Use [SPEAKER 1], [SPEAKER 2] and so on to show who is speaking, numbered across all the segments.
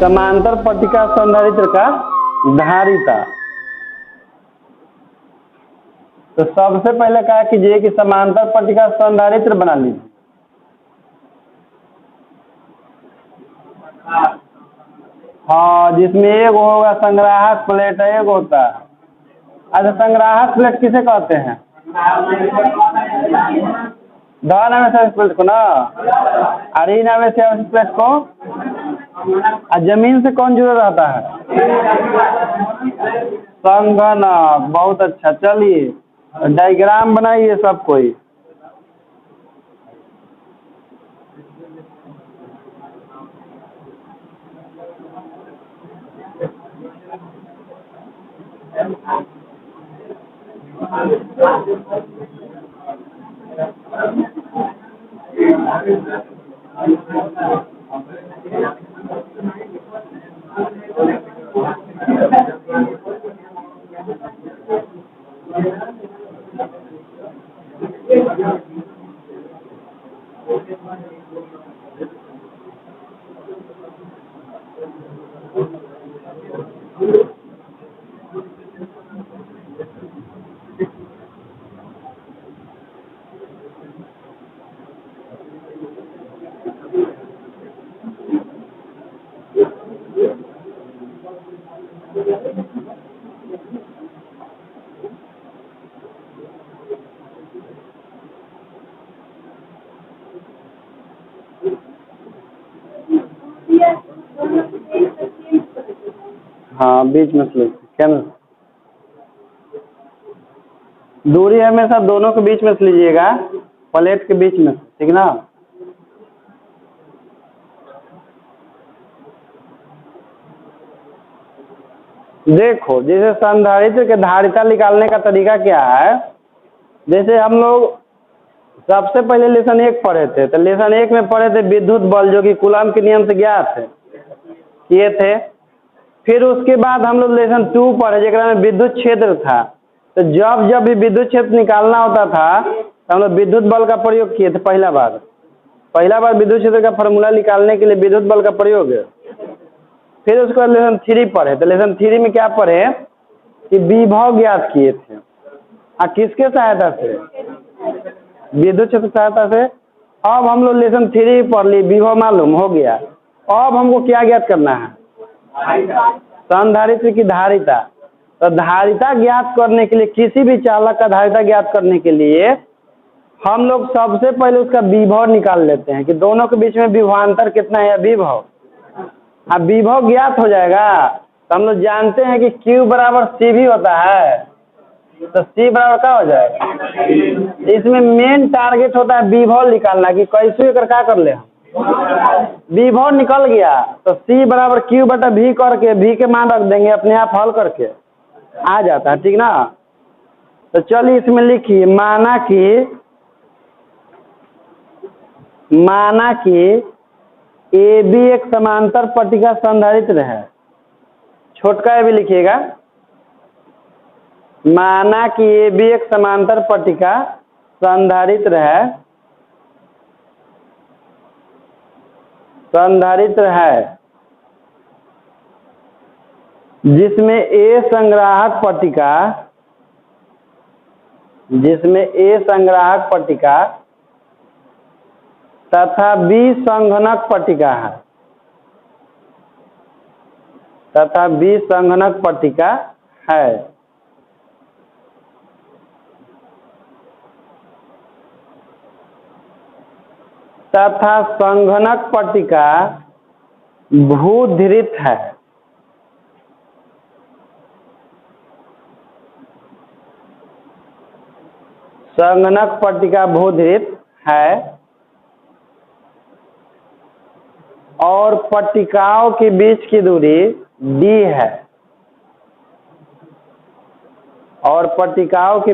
[SPEAKER 1] समांतर पट्टिका संधारित्र का धारिता। तो सबसे पहले क्या कीजिए कि समांतर पट्टिका संधारित्र बना लीजिए। हाँ, जिसमें एक होगा संग्राहक प्लेट, एक होता है। अच्छा, संग्राहक प्लेट किसे कहते हैं? धन आवेश प्लेट को ना, और ऋण आवेश प्लेट को। जमीन से कौन जुड़ा रहता है? संगणक। बहुत अच्छा, चलिए डायग्राम बनाइए सब कोई। हाँ, बीच में स्लिप क्या ना, दूरी हमेशा दोनों के बीच में से लीजिएगा, प्लेट के बीच में, ठीक ना। देखो, जैसे संधारित्र के धारिता निकालने का तरीका क्या है। जैसे हम लोग सबसे पहले लेसन 1 पढ़े थे, तो लेसन 1 में पढ़े थे विद्युत बल, जो कि कूलम के नियम से ज्ञात है, किए थे। फिर उसके बाद हम लोग लेसन 2 पढ़े, जिसमें में विद्युत क्षेत्र था। तो जब जब भी विद्युत क्षेत्र निकालना होता था तो हम लोग विद्युत बल का प्रयोग किए थे। पहला बार विद्युत क्षेत्र का फॉर्मूला निकालने के लिए विद्युत बल का प्रयोग है। फिर उसके बाद लेसन 3 पढ़े, तो लेसन 3 में क्या पढ़े कि विभव ज्ञात किए थे। किसके सहायता से? विद्युत क्षेत्र सहायता से। अब हम लोग लेसन 3 पढ़ ली, विभव मालूम हो गया। अब हमको क्या ज्ञात करना है? संधारित्र की धारिता। तो धारिता ज्ञात करने के लिए, किसी भी चालक का धारिता ज्ञात करने के लिए हम लोग सबसे पहले उसका विभव निकाल लेते हैं कि दोनों के बीच में विभवांतर कितना है, विभव। अब विभव ज्ञात हो जाएगा तो हम लोग जानते हैं कि Q बराबर C भी होता है। तो C बराबर क्या हो जाएगा? इसमें मेन टारगेट होता है विभव निकालना, कि कैसे कर क्या कर ले हम। विभव निकल गया तो C बराबर Q बटा V करके V के मान रख देंगे, अपने आप हल करके आ जाता है, ठीक ना। तो चलिए इसमें लिखिए, माना कि AB एक समांतर पट्टिका संधारित्र है। छोटका AB लिखिएगा। माना कि AB एक समांतर पट्टिका संधारित्र है, जिसमें A संग्राहक पट्टिका तथा B संघनक पट्टिका है, तथा संघनक पट्टिका भूध्रित है। संघनक पट्टिका भूध्रित है और पट्टिकाओं के बीच की दूरी D है, और पट्टिकाओं के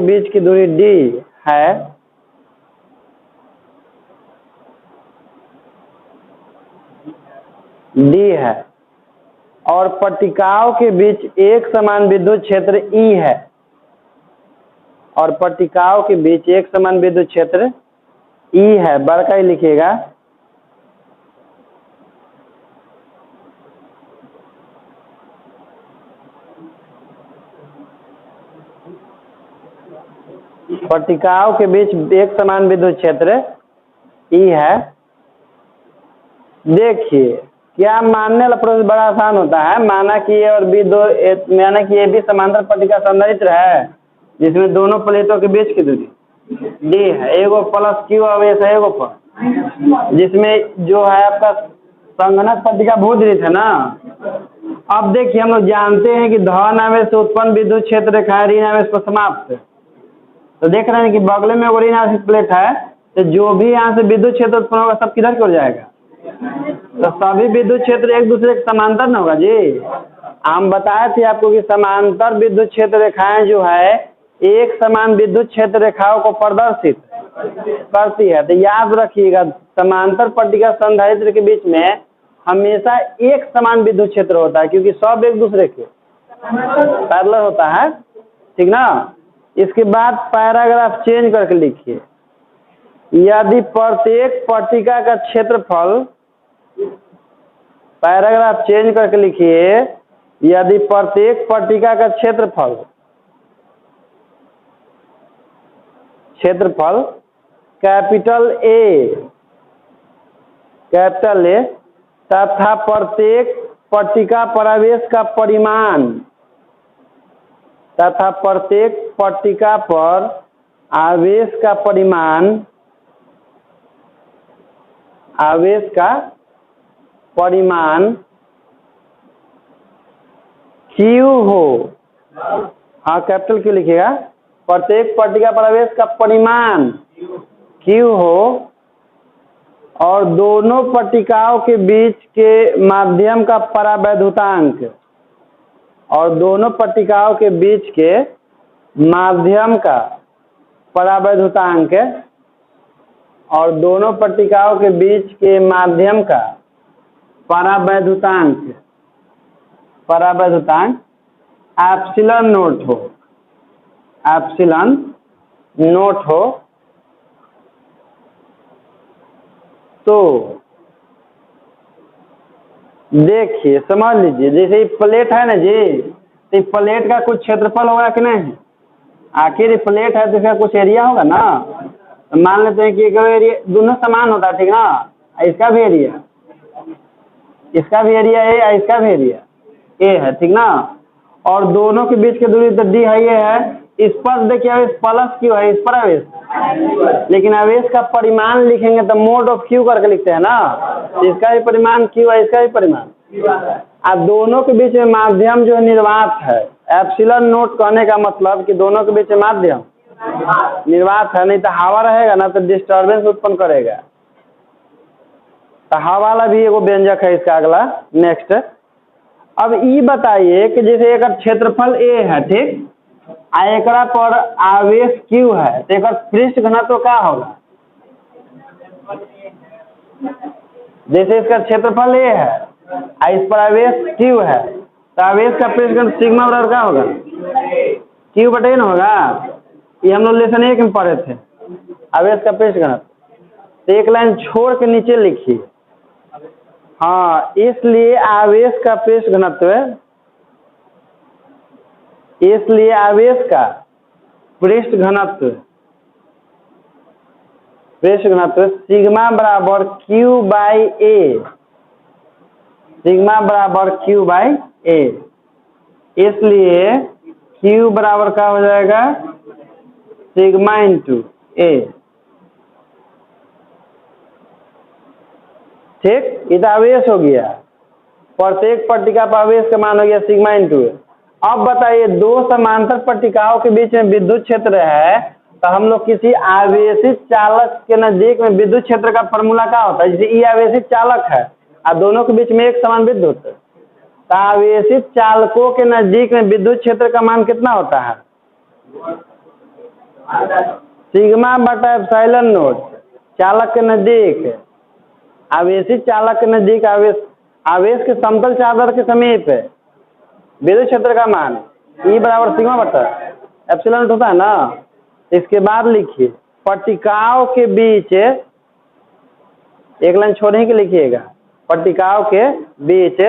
[SPEAKER 1] बीच एक समान विद्युत क्षेत्र E है, बड़का ही लिखिएगा। पट्टिकाओं के बीच एक समान विद्युत क्षेत्र ई है। देखिए क्या मानने वाला प्रोसेस बड़ा आसान होता है। माना कि ए और बी दो माना कि ए बी समांतर पट्टिका संधारित्र है जिसमें दोनों प्लेटों के बीच की दूरी डी है। एगो प्लस क्यू आवेश है एगो पर, जिसमें जो है आपका संगणक पट्टिका भूदृत है ना। अब देखिए हम लोग जानते हैं कि धन आवेश से उत्पन्न विद्युत क्षेत्र रेखा है ऋण आवेश पर समाप्त। तो देख रहे हैं कि बगल में वो ऋण आवेश प्लेट है, तो जो भी यहाँ से विद्युत क्षेत्र उत्पन्न होगा सब किधर की ओर जाएगा? तो सभी विद्युत क्षेत्र एक दूसरे के समांतर न होगा जी। हम बताए थे आपको कि समांतर विद्युत क्षेत्र रेखाएं जो है एक समान विद्युत क्षेत्र रेखाओं को प्रदर्शित करती है। तो याद रखिएगा समांतर पट्टिका संधारित्र के बीच में हमेशा एक समान विद्युत क्षेत्र होता है क्योंकि सब एक दूसरे के पैरेलल होता है, ठीक ना। इसके बाद पैराग्राफ चेंज करके लिखिए, यदि प्रत्येक पट्टिका का क्षेत्रफल, पैराग्राफ चेंज करके लिखिए, यदि प्रत्येक पट्टिका का क्षेत्रफल कैपिटल ए तथा प्रत्येक पट्टिका पर आवेश का परिमाण क्यू हो। हाँ कैपिटल क्यू लिखिएगा। प्रत्येक पट्टिका पर आवेश का परिमाण क्यू हो और दोनों पट्टिकाओं के बीच के माध्यम का परावैद्युतांक एप्सिलॉन नोट हो। तो देखिए समझ लीजिए, जैसे ये प्लेट है ना जी, तो प्लेट का कुछ क्षेत्रफल होगा कि नहीं? आखिर ये प्लेट है तो इसका कुछ एरिया होगा ना। तो मान लेते हैं कि एरिया दोनों समान होता है, ठीक ना। इसका भी एरिया ए, इसका भी एरिया ए है, ठीक ना। और दोनों के बीच की दूरी तो डी है, ये है। इस पर देखिए आवेश प्लस क्यू है, इस पर आवेश, लेकिन आवेश का परिमाण लिखेंगे तो मोड ऑफ क्यू करके लिखते हैं ना। इसका भी परिमाण क्यू है, इसका भी परिमाण। अब दोनों के बीच में माध्यम जो है निर्वात है। एप्सिलॉन नोट कहने का मतलब कि दोनों के बीच में माध्यम निर्वात है, नहीं तो हवा रहेगा ना तो डिस्टर्बेंस उत्पन्न करेगा। तो हवा वाला भी एगो व्यंजक है इसका। अगला नेक्स्ट, अब ये बताइए कि जैसे एक क्षेत्रफल ए है, ठीक, एकरा पर आवेश क्यू है, तो एक पृष्ठ घनत्व क्या होगा? जैसे इसका क्षेत्रफल ए है, इस पर आवेश क्यू है, तो आवेश का पृष्ठ घनत्व सिग्मा बराबर क्या होगा? क्यू बटे न होगा। ये हम लोग लेसन 1 में पढ़े थे, आवेश का पृष्ठ घनत्व। तो एक लाइन छोड़ के नीचे लिखिए। हाँ, इसलिए आवेश का पृष्ठ घनत्व सिग्मा बराबर क्यू बाई ए। इसलिए क्यू बराबर क्या हो जाएगा? सिग्मा इंटू ए। ठीक, ये तो आवेश हो गया। प्रत्येक पट्टिका पर आवेश का मान हो गया सिग्मा इंटू ए। अब बताइए, दो समांतर पट्टिकाओं के बीच में विद्युत क्षेत्र है, तो हम लोग किसी आवेशित चालक के नजदीक में विद्युत क्षेत्र का फॉर्मूला क्या होता है? जैसे ई आवेशित चालक है और दोनों के बीच में एक समान विद्युत, तो आवेशित चालकों के नजदीक में विद्युत क्षेत्र का मान कितना होता है? सिग्मा बटा एप्सिलॉन नोट। चालक के नजदीक, आवेशित चालक के नजदीक आवेश के समतल चादर के समीप विद्युत क्षेत्र का मान ई बराबर सिग्मा बटा एप्सिलॉन नोट होता है ना। इसके बाद लिखिए, पट्टिकाओं के बीच, एक लाइन छोड़ने के लिखिएगा, पट्टिकाओं के बीच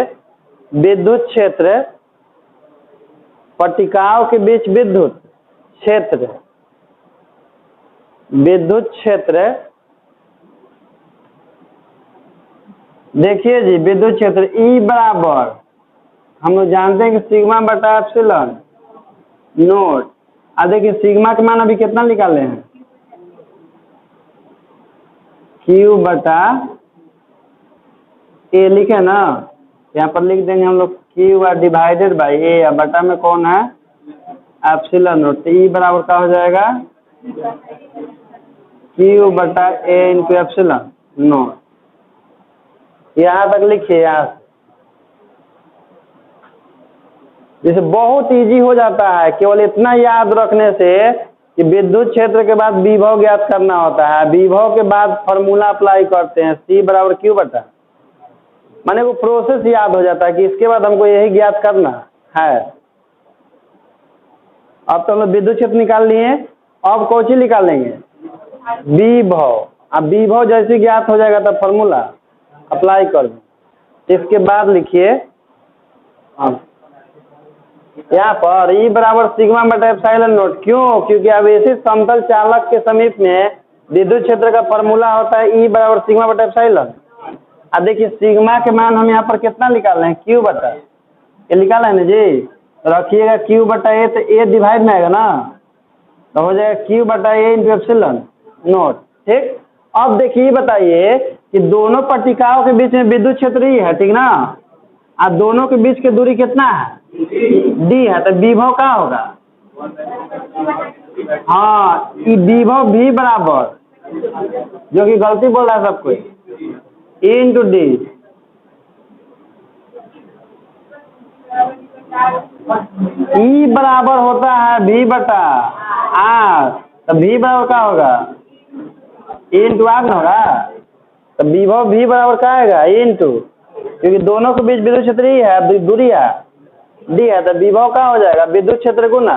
[SPEAKER 1] विद्युत क्षेत्र विद्युत क्षेत्र, देखिए जी विद्युत क्षेत्र E बराबर हम लोग जानते हैं कि सिग्मा बटा एप्सिलॉन नोट। अब देखिए सिग्मा का मान अभी कितना निकाले हैं, Q बटा A लिखे ना, यहाँ पर लिख देंगे हम लोग Q are divided by A, या बटा में कौन है एप्सिलॉन नोट। तो E बराबर क्या हो जाएगा Q बटा A इंटू एप्सिलॉन नोट। यहाँ तक लिखिए। यहाँ जैसे बहुत इजी हो जाता है, केवल इतना याद रखने से कि विद्युत क्षेत्र के बाद विभव ज्ञात करना होता है, विभव के बाद फॉर्मूला अप्लाई करते हैं C बराबर Q बटा, माने वो प्रोसेस याद हो जाता है कि इसके बाद हमको यही ज्ञात करना है। अब तो हम लोग विद्युत क्षेत्र निकाल लिए, अब कौन सी निकालेंगे विभव। अब विभव जैसे ज्ञात हो जाएगा तब फॉर्मूला अप्लाई कर दो। इसके बाद लिखिए यहाँ पर E बराबर सिग्मा बटा एप्सिलॉन नोट। क्यों? क्योंकि आवेशित समतल चालक के समीप में विद्युत क्षेत्र का फॉर्मूला होता है E बराबर सिग्मा बटा एप्सिलॉन। अब देखिए सिग्मा के मान हम यहाँ पर कितना निकाल रहे हैं Q बटा, ये निकाला है ना जी, तो रखिएगा Q बटा A, तो A डिवाइड में आएगा ना, तो हो जाएगा Q बटा A इंटू एप्सिलॉन नोट। ठीक, अब देखिए बताइए कि दोनों पट्टिकाओं के बीच में विद्युत क्षेत्र ही है, ठीक ना, अब दोनों के बीच की दूरी कितना है D है, तो विभव क्या होगा, हाँ विभव V बराबर, जो कि गलती बोल रहा है सब कोई, E इंटू डी। E बराबर होता है V बटा R, तो V बराबर क्या होगा E इंटू आर ना होगा, तो विभव V बराबर क्या आएगा E इंटू, क्योंकि दोनों के बीच विद्युत क्षेत्र ही है, दूरी है D है, तो विभव क्या हो जाएगा विद्युत क्षेत्र गुना।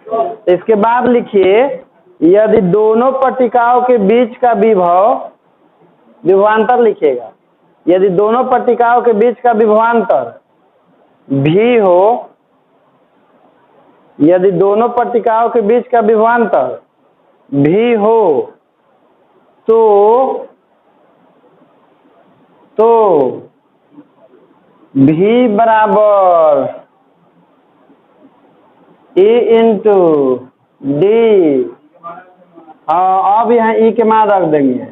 [SPEAKER 1] तो इसके बाद लिखिए यदि दोनों पट्टिकाओं के बीच का विभव, विभवांतर लिखिएगा, यदि दोनों पट्टिकाओं के बीच का विभवांतर V हो, यदि दोनों पट्टिकाओं के बीच का विभवांतर V हो तो V बराबर E इंटू डी। हाँ अब यहाँ E के मान रख देंगे,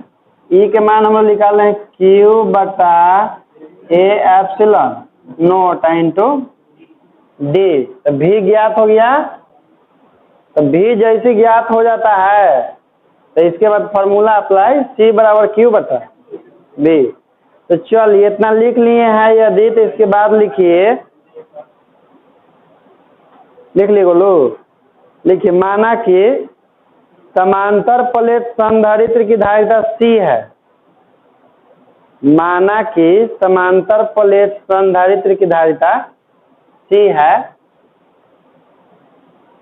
[SPEAKER 1] E के मान हम लोग निकाल रहे हैं Q बटा A epsilon note into D. तो V ज्ञात हो गया, तो V जैसे ज्ञात हो जाता है तो इसके बाद फॉर्मूला अप्लाई C बराबर Q बटा B। तो चलिए इतना लिख लिए हैं यदि, तो इसके बाद लिखिए, लिख लिए बोलो, लिखिए माना कि समांतर प्लेट संधारित्र की धारिता C है, माना कि समांतर प्लेट संधारित्र की धारिता C है,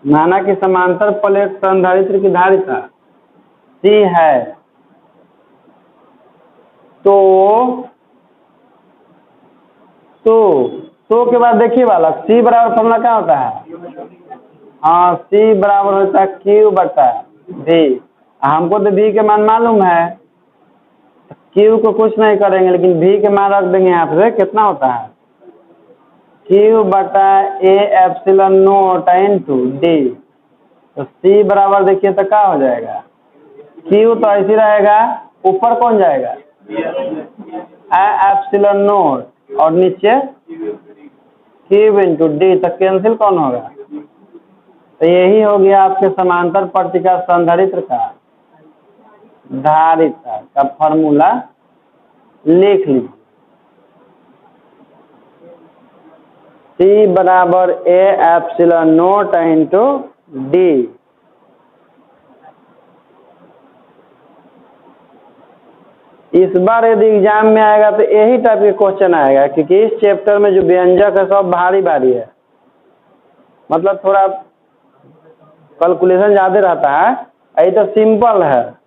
[SPEAKER 1] माना कि समांतर प्लेट संधारित्र की धारिता C है, तो के बाद देखिए वाला C बराबर फॉर्मूला क्या होता है, हाँ C बराबर होता है Q बटा V। हमको तो V के मान मालूम है, Q को कुछ नहीं करेंगे लेकिन V के मान रख देंगे यहाँ पे, कितना होता है Q बटा A epsilon note into D। तो C बराबर देखिए तो क्या हो जाएगा, Q तो ऐसे रहेगा, ऊपर कौन जाएगा A एप्सिलॉन नोट, और नीचे Q इंटू D, तो कैंसिल कौन होगा, तो यही हो गया आपके समांतर पट्टिका संधारित्र का धारिता का फॉर्मूला। लिख लीजिए C बराबर A epsilon note into D। इस बार यदि एग्जाम में आएगा तो यही टाइप के क्वेश्चन आएगा, क्योंकि इस चैप्टर में जो व्यंजक है सब भारी भारी है, मतलब थोड़ा कैलकुलेशन ज़्यादा रहता है, यही तो सिंपल है।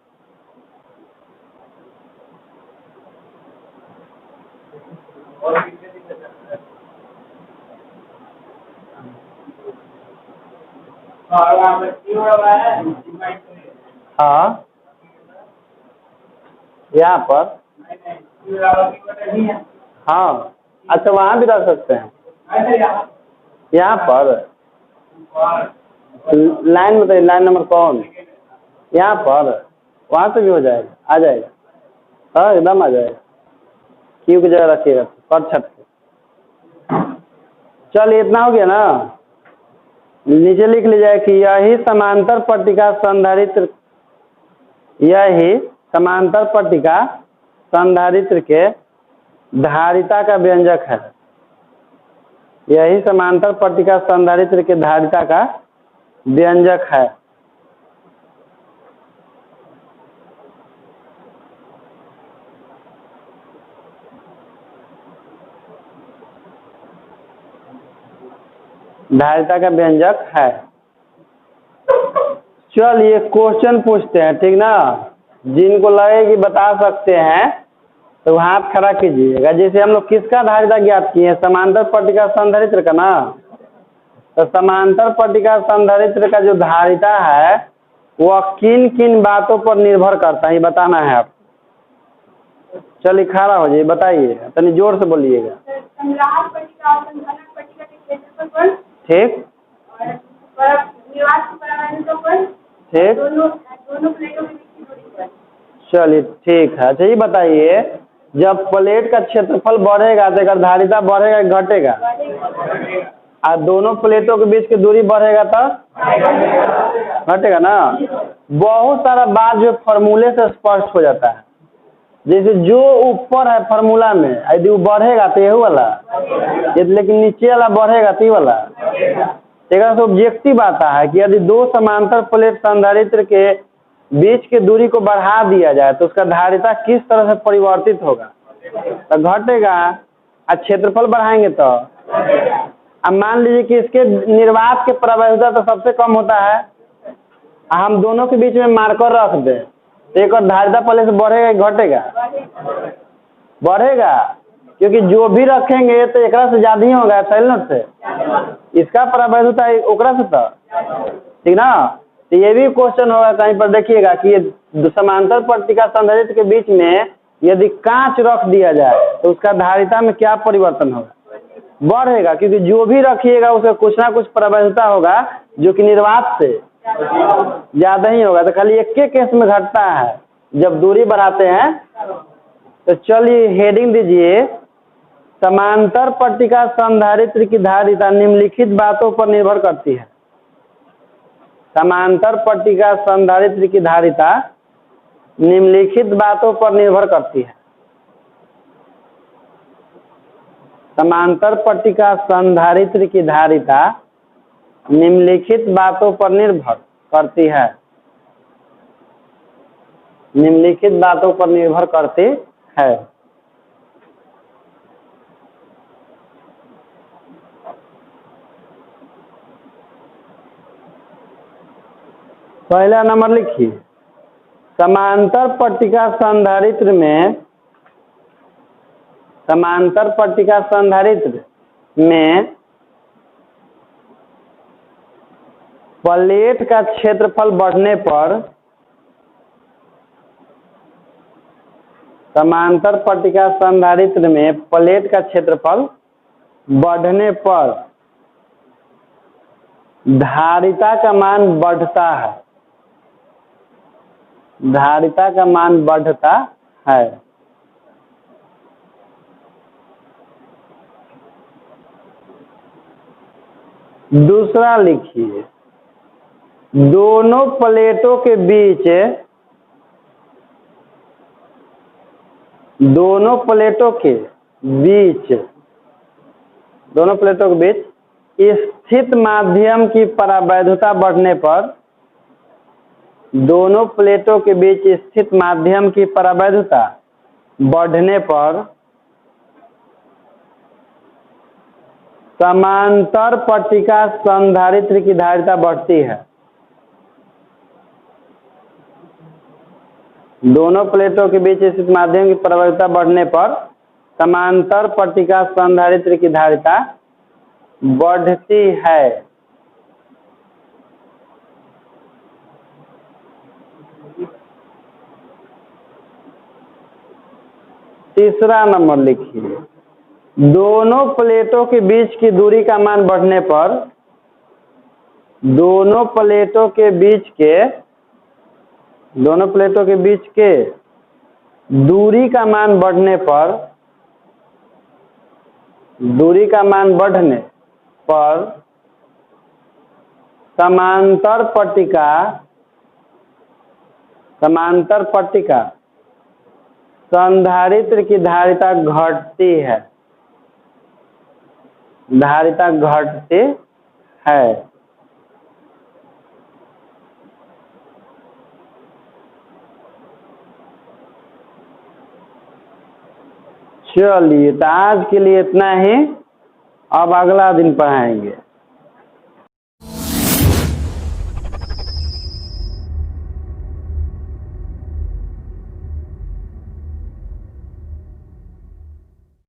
[SPEAKER 1] हाँ यहाँ पर। हाँ अच्छा, वहाँ भी रख सकते हैं। यहाँ पर लाइन बताइए, लाइन नंबर कौन? यहाँ पर, वहाँ से भी हो जाएगा, आ जाएगा। हाँ एकदम आ जाएगा। क्यू की जगह रखिएगा पर छत पे। चलिए इतना हो गया ना। नीचे लिख लीजिए कि यही समांतर पट्टिका संधारित्र, यही समांतर पट्टिका संधारित्र के धारिता का व्यंजक है। यही समांतर पट्टिका संधारित्र के धारिता का व्यंजक है। धारिता का व्यंजक है। चलिए क्वेश्चन पूछते हैं, ठीक ना। जिनको लगे कि बता सकते हैं तो हाथ खड़ा कीजिएगा। जैसे हम लोग किसका धारिता ज्ञात किए हैं? समांतर पट्टिका संधारित्र का ना। तो समांतर पट्टिका संधारित्र का जो धारिता है वह किन किन बातों पर निर्भर करता है, ये बताना है आप। चलिए खड़ा हो जाइए, बताइए, तनी जोर से बोलिएगा। ठीक ठीक। चलिए ठीक है। अच्छा ये बताइए, जब प्लेट का क्षेत्रफल बढ़ेगा तो इसका धारिता बढ़ेगा कि घटेगा? और दोनों प्लेटों के बीच की दूरी बढ़ेगा तो घटेगा ना। बहुत सारा बात जो फॉर्मूले से स्पष्ट हो जाता है। जैसे जो ऊपर है फार्मूला में, यदि वो बढ़ेगा तो यही वाला, लेकिन नीचे वाला बढ़ेगा तो ये वाला। एक ऑब्जेक्टिव आता है कि यदि दो समांतर प्लेट संधारित्र के बीच की दूरी को बढ़ा दिया जाए तो उसका धारिता किस तरह से परिवर्तित होगा? तो घटेगा। और क्षेत्रफल बढ़ाएंगे तो, अब मान लीजिए कि इसके निर्वात के प्रवैधता तो सबसे कम होता है, हम दोनों के बीच में मार्कर रख दें तो एक और धारिता पहले से बढ़ेगा कि घटेगा? बढ़ेगा, क्योंकि जो भी रखेंगे तो एक से ज्यादा ही होगा एप्सिलॉन से। इसका प्रवैधता ओकरा से तो, ठीक ना। तो ये भी क्वेश्चन होगा कहीं पर, देखिएगा कि ये समांतर पट्टिका संधारित्र के बीच में यदि कांच रख दिया जाए तो उसका धारिता में क्या परिवर्तन होगा? बढ़ेगा, क्योंकि जो भी रखिएगा उसका कुछ ना कुछ प्रवैधता होगा जो कि निर्वात से ज्यादा ही होगा। तो खाली एक के केस में घटता है जब दूरी बढ़ाते हैं। तो चलिए हेडिंग दीजिए, समांतर पट्टिका संधारित्र की धारिता निम्नलिखित बातों पर निर्भर करती है। समांतर पट्टिका संधारित्र की धारिता निम्नलिखित बातों पर निर्भर करती है। समांतर पट्टिका संधारित्र की धारिता निम्नलिखित बातों पर निर्भर करती है। निम्नलिखित बातों पर निर्भर करती है। पहला नंबर लिखिए, समांतर पट्टिका संधारित्र में, समांतर पट्टिका संधारित्र में प्लेट का क्षेत्रफल बढ़ने पर, समांतर पट्टिका संधारित्र में प्लेट का क्षेत्रफल बढ़ने पर धारिता का मान बढ़ता है। धारिता का मान बढ़ता है। दूसरा लिखिए, दोनों प्लेटों के बीच, दोनों प्लेटों के बीच, दोनों प्लेटों के बीच स्थित माध्यम की परावैधता बढ़ने पर, दोनों प्लेटों के बीच स्थित माध्यम की परावैधता बढ़ने पर समांतर पट्टिका संधारित्र की धारिता बढ़ती है। दोनों प्लेटों के बीच स्थित माध्यम की परावैधता बढ़ने पर समांतर पट्टिका संधारित्र की धारिता बढ़ती है। तीसरा नंबर लिखिए, दोनों प्लेटों के बीच की दूरी का मान बढ़ने पर, दोनों प्लेटों के बीच के दूरी का मान बढ़ने पर, समांतर पट्टिका संधारित्र की धारिता घटती है, चलिए तो आज के लिए इतना ही, अब अगला दिन पढ़ाएंगे।